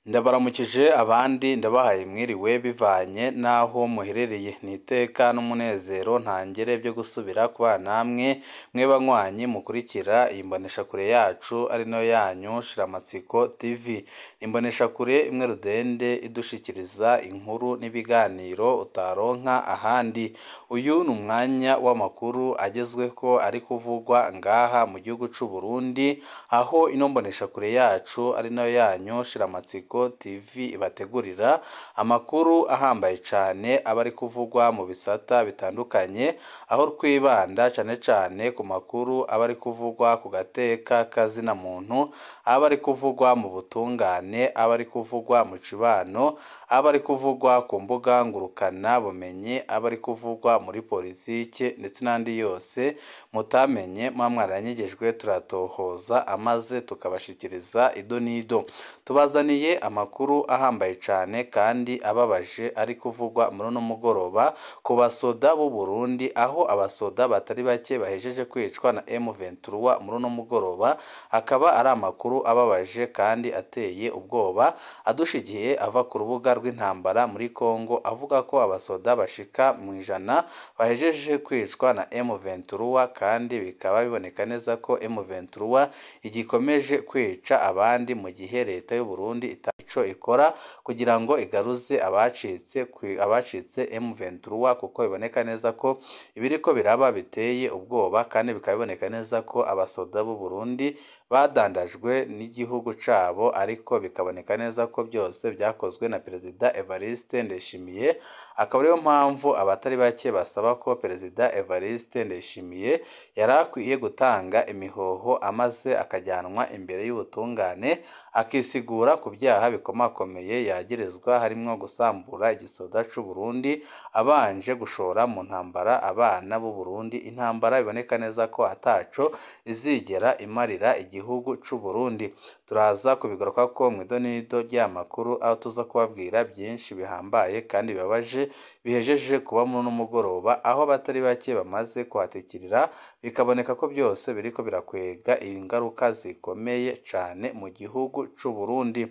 Ndabaramukije abandi ndabahaye mwiriwe bivanye n'aho muherereye n'iteka n'umunezero ntangere byo gusubira kubana namwe mwe banywanyi mukurikira iyi mboneshakure yacu ari nayo yanyu Shiramatsiko TV. Imboneshakure imwe rudende idushikiriza inkuru n'ibiganiro utaronka ahandi. Uyu ni umwanya w'amakuru agezweko ari kuvugwa ngaha mu gihugu c'u Burundi, aho ino mboneshakure yacu ari nayo yanyu Shiramatsiko TV ibategurira amakuru ahambaye cyane aba ari kuvugwa mu bisata bitandukanye, aho twibanda cyane ku makuru aba ari kuvugwa ku gateka kazina muntu, aba ari kuvugwa mu butungane, aba ari kuvugwa mu cibano, aba ari kuvugwa ku mbuga ngurukana bumenyi, aba ari kuvugwa muri politike ndetse n'andi yose mutamenye mwaranyigejwe turatohoza amaze tukabashikiriza ido nido. Tubazaniye amakuru ahambaye cyane kandi ababaje ari kuvugwa muri uno mugoroba ku basoda b'u Burundi, aho abasoda batari bake bahejeje kwicwa na M23 muri uno mugoroba. Akaba ari amakuru ababaje kandi ateye ubwoba adushigiye ava ku rubuga rw'intambara muri Kongo, avuga ko abasoda bashika mu 100 bahejeje kwicwa na M23, kandi bikaba biboneka neza ko M23 igikomeje kwica abandi mu gihe leta y'u Burundi itaco ikora kugira ngo igaruze abacitse M23, kuko biboneka neza ko ibiriko biraba biteye ubwoba, kandi bikaba biboneka neza ko abasoda b'u Burundi badandajwe n'igihugu cabo, ariko bikaboneka neza ko byose byakozwe na Perezida Evariste Ndayishimiye. Akaba ariyo mpamvu abatari bake basaba ko Perezida Evariste Ndayishimiye yarakwiye gutanga imihoho amaze akajyanwa imbere y'ubutungane akisigura ku byaha bikomakomeye yagerezwa, harimwo gusambura igisoda c'u Burundi abanje gushora mu ntambara abana b'u Burundi, intambara iboneka neza ko ataco izigera imarira igihugu c'u Burundi. Turaza kubigaruka ko mw'idonido ry'amakuru, aho tuza kubabwira byinshi bihambaye kandi bibabaje bihejeje kuba muri uno mugoroba, aho abatari bake bamaze kuhatikirira, bikaboneka ko byose biriko birakwega ingaruka zikomeye cane mu gihugu c'u Burundi.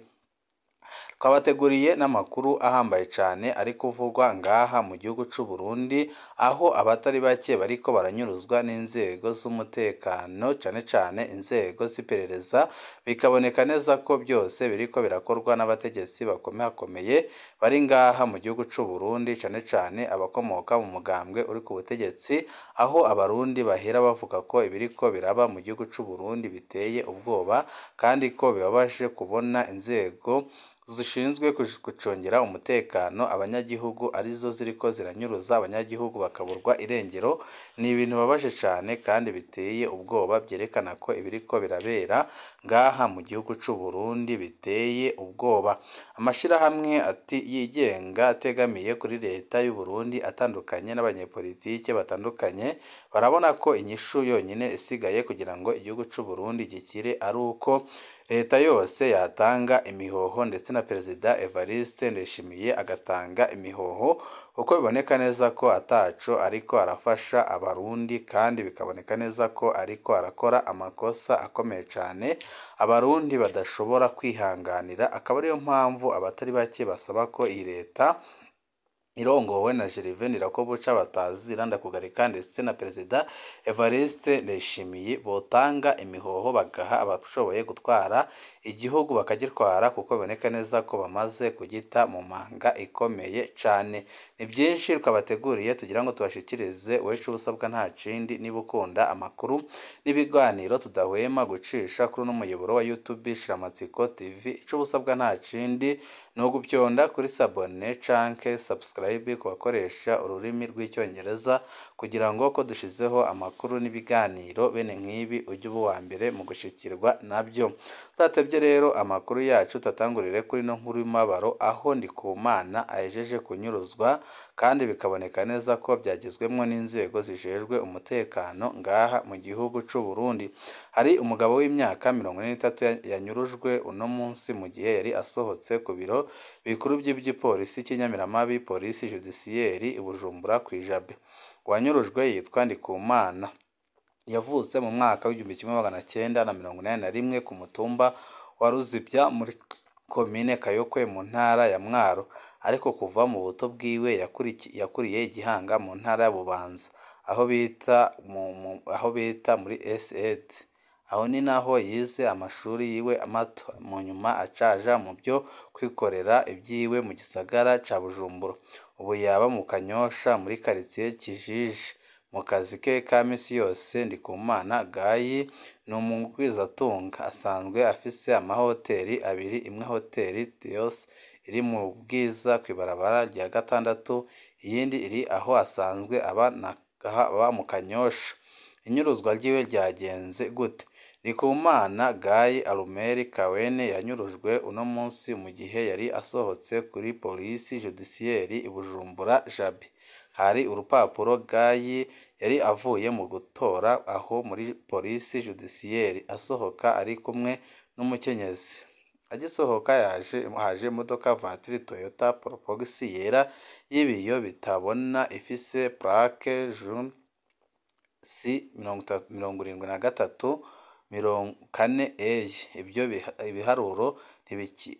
Twabateguriye n'amakuru ahambaye cyane ari kuvugwa ngaha mu gihugu c'u Burundi, aho abatari bake bariko baranyuruzwa n'inzego z'umutekano, cyane inzego z'iperereza. Bikaboneka neza ko byose biriko birakorwa n'abategetsi bakomeye bari ngaha mu gihugu c'u Burundi, cyane abakomoka mu mugambwe uri ku butegetsi, aho abarundi bahera bavuga ko ibiriko biraba mu gihugu c'u Burundi biteye ubwoba, kandi ko bibabaje kubona inzego zishinzwe gucungera umutekano abanyagihugu arizo ziriko ziranyuruza abanyagihugu bakaburwa irengero. Ni ibintu babaje cyane kandi biteye ubwoba, byerekana ko ibiriko birabera ngaha mu gihugu c'u Burundi biteye ubwoba. Amashirahamwe yigenga ategamiye kuri leta y'u Burundi atandukanye n'abanyepolitike batandukanye barabona ko inyishu yonyine isigaye kugira ngo igihugu c'u Burundi gikire ari uko leta yose yatanga imihoho, ndetse na Perezida Evariste Ndayishimiye agatanga imihoho, kuko biboneka neza ko ataco ariko arafasha abarundi, kandi bikaboneka neza ko ariko arakora amakosa akomeye cyane abarundi badashobora kwihanganira. Akaba ariyo mpamvu abatari bake basaba ko iyi leta irongowe na Gervais Ndirakobuca bataziranda kugarika, ndetse na Perezida Evariste Ndayishimiye botanga imihoho bagaha abashoboye gutwara igihugu bakagitwara, kuko biboneka neza ko bamaze kugita mu manga ikomeye cyane. Ni byinshi twabateguriye tugira ngo tubashikirize, wecu usabwa nta kindi, niba ukunda amakuru n'ibiganiro tudahwema gucisha kuri uno muyoboro wa YouTube Shiramatsiko TV, ico usabwa nta kindi ni ugupyonda kuri sabone canke subscribe ku bakoresha ururimi rw'icyongereza, kugira ngo ko dushizeho amakuru n'ibiganiro bene nk'ibi ujye uba uwa mbere mu gushikirwa nabyo. Tutatevye rero amakuru yacu tatangurire kuri no nkuru y'umabaro, aho Ndikumana ahejeje kunyuruzwa, kandi bikaboneka neza ko byagizwemwo n'inzego zijejwe umutekano ngaha mu gihugu c'u Burundi. Hari umugabo w'imyaka 43 yanyurujwe uno munsi mu gihe yari asohotse ku biro bikuru by'igipolisi cy'Inyamiramabi, polisi judiciaire i Bujumbura kwijabe. Wanyurujwe yitwa Ndikumana, yavutse mu mwaka w'1981 ku mutumba wa Ruzibya muri komine Kayokwe mu ntara ya Mwaro, ariko kuva mu buto bwiwe yakuriye Igihanga mu ntara ya Bubanza aho bita muri SED. Aho ni naho yize amashuri yiwe mato, mu nyuma acaja mu byo kwikorera ibyiwe mu gisagara ca Bujumbura. Ubu yaba mu Kanyosha muri quartier Kijiji. Mu kazi ke ka misi yose Ndikumana Gayi ni umugwizatunga, asanzwe afise amahoteli abiri, imwe hoteli Theos iri mu Bwiza kw'ibarabara rya gatandatu, iyindi iri aho asanzwe aba mu Kanyosha. Inyuruzwa ryiwe ryagenze gute? Ndikumana Gayi Alumeri Kawene yanyurujwe uno munsi mu gihe yari asohotse kuri polisi judiciaire i Bujumbura Jabi. Hari urupapuro Gayi yari avuye mu gutora aho muri polisi judiciaire, asohoka ari kumwe n'umukenyezi. Agisohoka haje imodoka vatiri Toyota Probox yera y'ibiyo bitabona ifise plaque jaune C7340E. Ibyo ibiharuro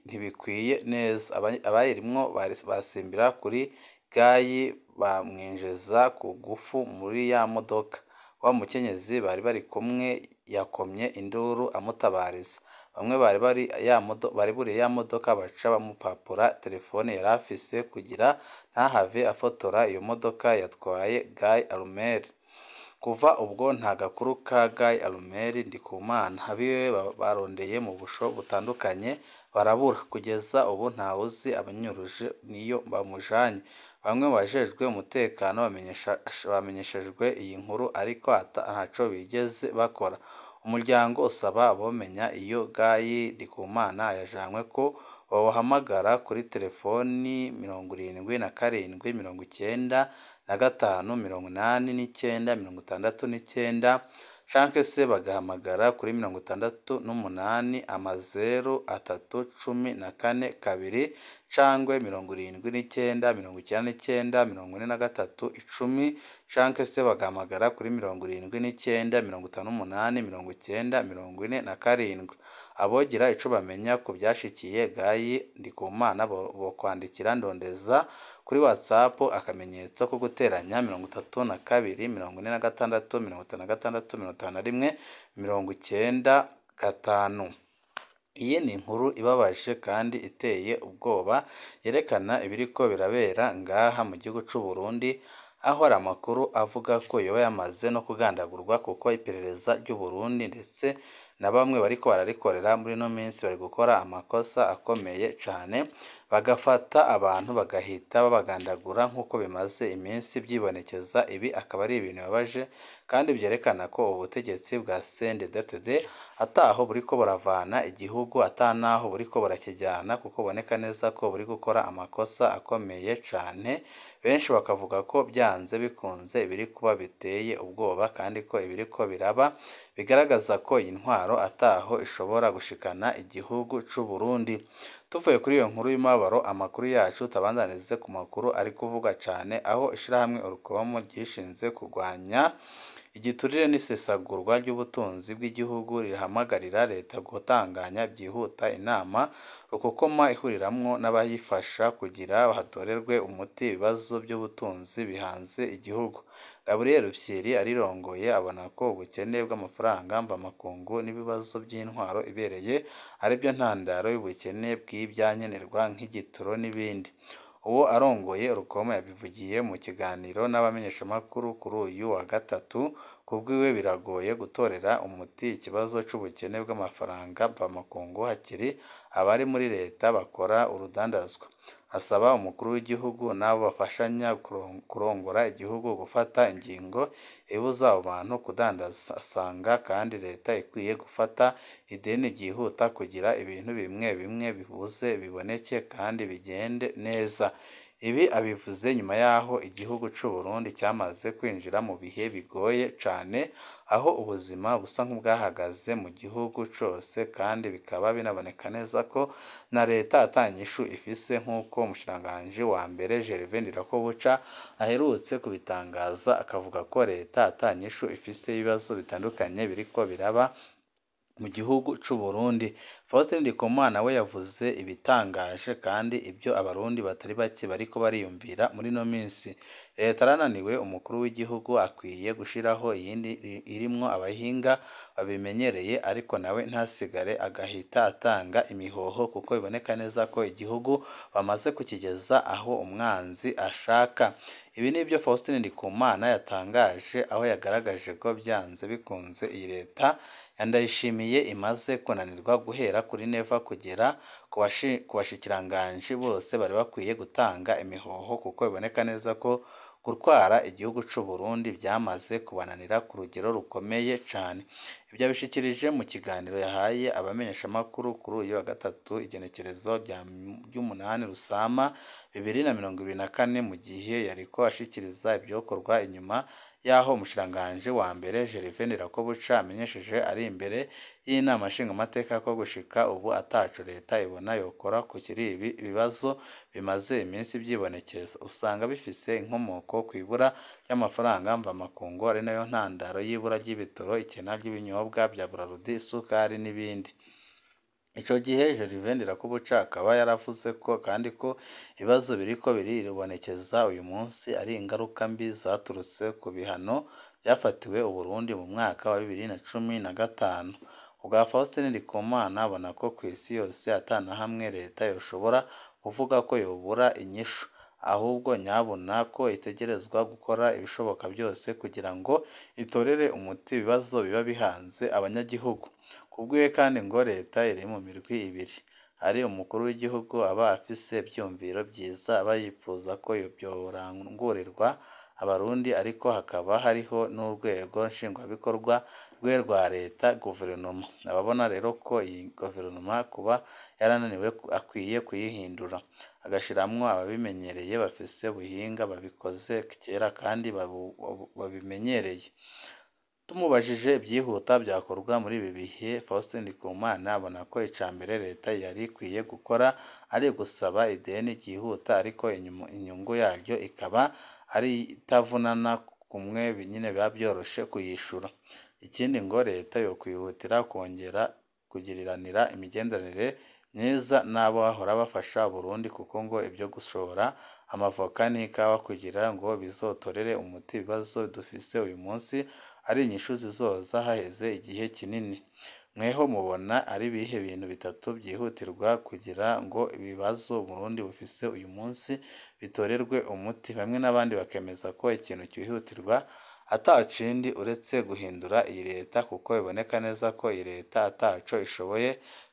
ntibikwiye neza. Abayirimwo basimbira kuri Gayi bamwinjiza ku gufu muri ya modoka. Wa mukenyezi bari kumwe yakomye induru amutabariza. Bamwe bari buri ya modoka baca bamupapura telefone yari afise kugira ntahave afotora iyo modoka yatwaye Gayi Alumeri. Kuva ubwo nta gakuru ka Gayi Alumeri Ndikumana. Abiwe barondeye mu busho butandukanye barabura. Kugeza ubu ntawuzi abanyuruje niyo bamujanye. Bamwe bajejwe umutekano bamenyeshejwe iyi nkuru, ariko ntaco bigeze bakora. Umuryango usaba abomenya iyo Gayi Ndikumana yajanywe ko bahamagara kuri telefoni 77 canke se bagahamagara kuri 68 0 314 cangwe 79 canke se bagahamagara kuri 79 Abogira ico bamenya ku byashikiye Gayi Ndikumana bo kwandikira Ndondeza kuri WhatsApp akamenyetso ko guteranya 32 46 56 51 Iyi ni inkuru ibabaje kandi iteye ubwoba yerekana ibiriko birabera ngaha mu gihugu c'u Burundi, aho ari amakuru avuga ko yoba yamaze no kugandagurwa, kuko iperereza ry'u Burundi ndetse na bamwe bariko bararikorera muri no minsi bari gukora amakosa akomeye cane, bagafata abantu bagahita babagandagura nk'uko bimaze iminsi byibonekeza. Ibi akaba ari ibintu bibabaje kandi byerekana ko ubutegetsi bwa CNDD-FDD ataho buriko buravana igihugu, atanaho buriko burakijyana, kuko boneka neza ko buri gukora amakosa akomeye cane. Benshi bakavuga ko byanze bikunze ibiri kuba biteye ubwoba, kandi ko ibiriko biraba bigaragaza ko iyi ntwaro ataho ishobora gushikana igihugu c'u Burundi. Tuvuye kuri iyo nkuru y'umubabaro, amakuru yacu tabandanirize ku makuru ari kuvuga cane, aho ishirahamwe Urukomo ryishinze kurwanya igiturire n'isesagurwa ry'ubutunzi bw'igihugu rihamagarira leta gutanganya byihuta inama rukokoma ihuriramwo n'abayifasha kugira hatorerwe umuti ibibazo by'ubutunzi bihanze igihugu. Gabriel Rufyiri arirongoye abona ko ubukene bw'amafaranga mvamakungu n'ibibazo by'intwaro ibereye ari byo ntandaro y'ubukene bw'ibyankenerwa nk'igitoro n'ibindi. Uwo arongoye Urukomo yabivugiye mu kiganiro n'abamenyeshamakuru kuri uyu wa gatatu. Kubwiwe biragoye gutorera umuti ikibazo c'ubukene bw'amafaranga mvamakungu hakiri abari muri leta bakora urudandazwa. Asaba umukuru w'igihugu n'abo bafashanya kurongora igihugu gufata ingingo ibuza abo bantu kudandaza. Asanga kandi leta ikwiye gufata ideni ryihuta kugira ibintu bimwe bimwe bibuze biboneke kandi bigende neza. Ibi abivuze nyuma yaho igihugu c'u Burundi cyamaze kwinjira mu bihe bigoye cane, aho ubuzima busa nk'ubwahagaze mu gihugu cose, kandi bikaba binaboneka neza ko na leta atanyishu ifise, nk'uko umushikiranganji wa mbere Gervais Ndirakobuca aherutse kubitangaza, akavuga ko leta atanyishu ifise ibibazo bitandukanye biriko biraba mu gihugu c'u Burundi. Faustin Ndikumana we yavuze ibitangaje kandi ibyo abarundi batari bake bariko bariyumvira muri no minsi. Leta arananiwe, umukuru w'igihugu akwiye gushiraho iyindi irimwo abahinga babimenyereye, ariko nawe ntasigare agahita atanga imihoho, kuko biboneka neza ko igihugu bamaze kukigeza aho umwanzi ashaka. Ibi ni byo Faustin Ndikumana yatangaje, aho yagaragaje ko byanze bikunze iyi leta ya Ndayishimiye imaze kunanirwa guhera kuri Neva kugera ku bashikiranganji bose bari bakwiye gutanga imihoho, kuko biboneka neza ko gutwara igihugu c'u Burundi byamaze kubananira ku rugero rukomeye cane. Ibyo abishikirije mu kiganiro yahaye abamenyeshamakuru kuri uyu wa gatatu igenekerezo ry'umunani Rusama 2024, mu gihe yariko ashikiriza ibyokorwa inyuma yaho umushikiranganji wa mbere Gervais Ndirakobuca amenyesheje ari imbere y'inama nshingamateka ko gushika ubu ataco leta ibona yokora ku kiri ibi bibazo bimaze iminsi byibonekeza. Usanga bifise inkomoko ku ibura ry'amafaranga mvamakungu, ari nayo ntandaro y'ibura ry'ibitoro, ikena ry'ibinyobwa bya Braludi, isukari n'ibindi. Ico gihe Gervais Ndirakobuca akaba yaravuze ko kandi ko ibibazo biriko biribonekeza uyu munsi ari ingaruka mbi zaturutse ku bihano byafatiwe u Burundi mu mwaka wa 2015. Ubwa Faustin Ndikumana abona ko ku isi yose atana hamwe leta yoshobora kuvuga ko yobura inyishu, ahubwo nyabona ko itegerezwa gukora ibishoboka byose kugira ngo itorere umuti ibibazo biba bihanze abanyagihugu. Kubwiwe kandi ngo leta iri mu mirwi ibiri, hari umukuru w'igihugu aba afise ivyumviro byiza, aba yifuza ko byorangurirwa abarundi, ariko hakaba hariho n'urwego nshingwabikorwa rwa leta, guverinoma. Ababona rero ko iyi guverinoma kuba yarananiwe akwiye kuyihindura, agashiramwo ababimenyereye bafise ubuhinga, babikoze kera kandi babimenyereye. Tumubajije ibyihuta byakorwa muri ibi bihe, Faustin Ndikumana abona ko icambere leta yari ikwiye gukora ari gusaba ideni ryihuta, ariko inyungu yaryo ikaba ari itavunana, kumwe nyine biba byoroshe kuyishura. Ikindi ngo leta yo kwihutira kongera kugiriranira imigenderanire myiza n'abo bahora bafasha Burundi, kuko ngo ibyo gushora amavoka n'ikawa kugira ngo bizotorere umuti ibibazo dufise uyu munsi ari inyishu zizoza haheze igihe kinini. Mweho mubona ari ibihe bintu bitatu byihutirwa kugira ngo ibibazo Burundi bufise uyu munsi bitorerwe umuti? Bamwe n'abandi bakemeza ko ikintu cyihutirwa atacindi uretse guhindura iyi leta, kuko biboneka neza ko iyi leta ataco ishoboye,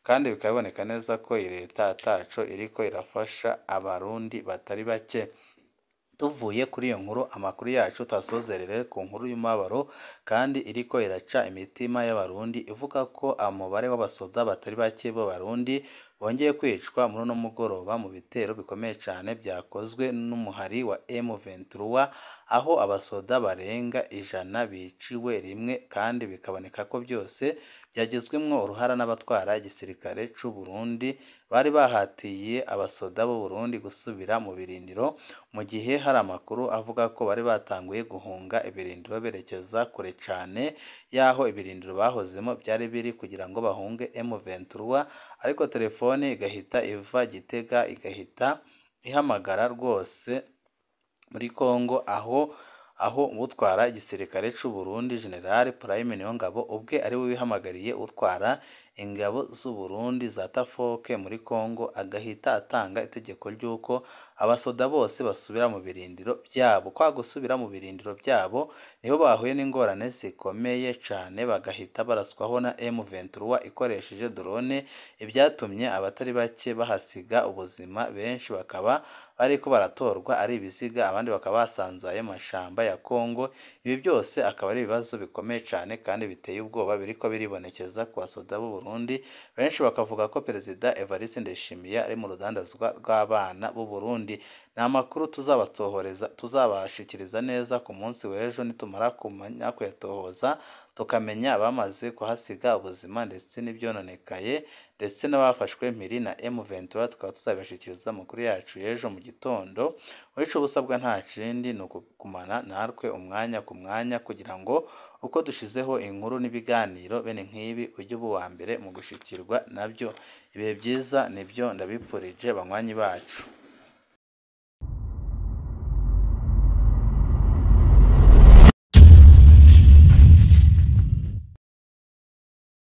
kandi bikaboneka neza ko iyi leta ataco iriko irafasha abarundi batari bake. Tuvuye kuri iyo nkuru, amakuru yacu tasozerere ku nkuru y'umubabaro kandi iriko iraca imitima y'abarundi, ivuga ko umubare w'abasoda batari bake b'abarundi bongeye kwicwa muri uno mugoroba mu bitero bikomeye cyane byakozwe n'umuhari wa M23, aho abasoda barenga 100 biciwe rimwe, kandi bikaboneka ko byose byagizwemwo uruhara n'abatwara igisirikare c'u Burundi bari bahatiye abasoda b'u Burundi gusubira mu birindiro, mu gihe hari amakuru avuga ko bari batanguye guhunga ibirindiro berekeza kure cyane yaho ibirindiro bahozemo byari biri kugira ngo bahunge M23, ariko telefone igahita iva Gitega igahita ihamagara rwose muri Kongo, aho utwara igisirikare c'u Burundi General Prime Niyongabo ubwe ari we wihamagariye utwara ingabo z'u Burundi za Tafoke muri Kongo, agahita atanga itegeko ry'uko abasoda bose basubira mu birindiro byabo. Kwa gusubira mu birindiro byabo niho bahuye n'ingorane zikomeye cyane, bagahita baraswaho na M23 ikoresheje drone, ibyatumye abatari bake bahasiga ubuzima, benshi bakaba bariko baratorwa ari ibiziga, abandi bakaba basanzaye mu mashamba ya Kongo. Ibi byose akaba ari ibibazo bikomeye cyane kandi biteye ubwoba biriko biribonekeza ku basoda b'u Burundi. Benshi bakavuga ko Perezida Evariste Ndayishimiye ari mu rudandazwa rw'abana b'u Burundi. ni amakuru tuzabashikiriza neza ku munsi w'ejo nitumara kumenya kuyatohoza tukamenya abamaze kuhasiga ubuzima ndetse n'ibyononekaye ndetse n'abafashwe mpiri na M23 tukaba tuzabashikiriza amakuru yacu y'ejo mu gitondo. Wico busabwa nta kindi ni ukugumana natwe umwanya ku mwanya kugira ngo uko dushizeho inkuru n'ibiganiro bene nk'ibi ujye uba uwa mbere mu gushikirwa nabyo. Ibihe byiza nibyo ndabipfurije banywanyi bacu.